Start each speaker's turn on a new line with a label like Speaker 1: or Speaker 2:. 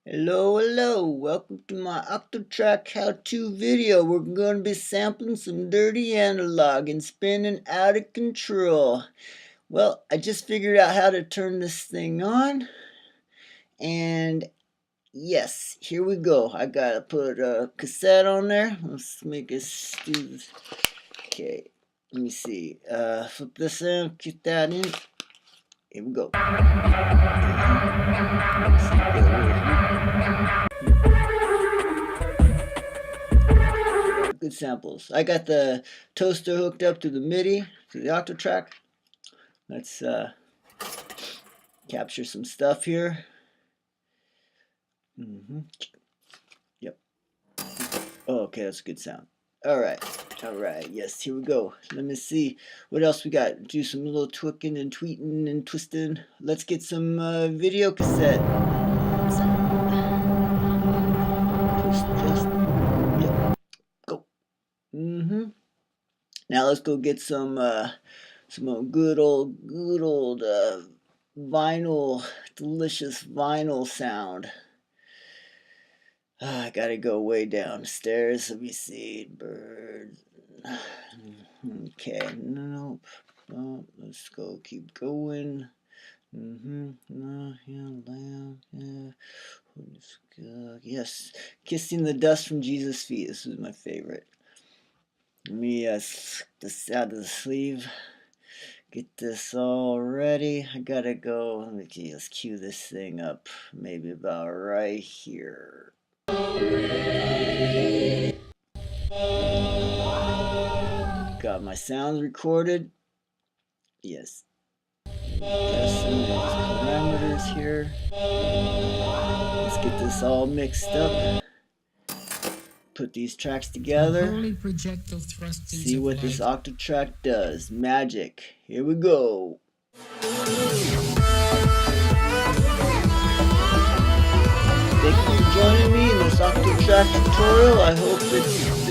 Speaker 1: Hello, hello, welcome to my Octatrack how-to video. We're going to be sampling some dirty analog and spinning out of control. Well, I just figured out how to turn this thing on. And yes, here we go. I gotta put a cassette on there. Let's make us do this. Okay, let me see. Flip this in, get that in. Here we go. Good samples. I got the toaster hooked up to the MIDI, to the Octatrack. Let's capture some stuff here. Yep. Oh, okay, that's a good sound. Alright, yes, here we go. Let me see what else we got. Do some little twicking and tweeting and twisting. Let's get some video cassette. Yep. Go. Now let's go get some good old vinyl, delicious vinyl sound. I gotta go way downstairs. Let me see. Birds. Okay, nope. Oh, let's go. Keep going. Yes, kissing the dust from Jesus' feet. This is my favorite. Let me slip this out of the sleeve. Get this all ready. I gotta go. Let's cue this thing up. Maybe about right here. Got my sounds recorded. Yes. Testing these parameters here. Let's get this all mixed up. Put these tracks together. See what this Octatrack does. Magic. Here we go. Thank you for joining me in this Octatrack tutorial. I hope it's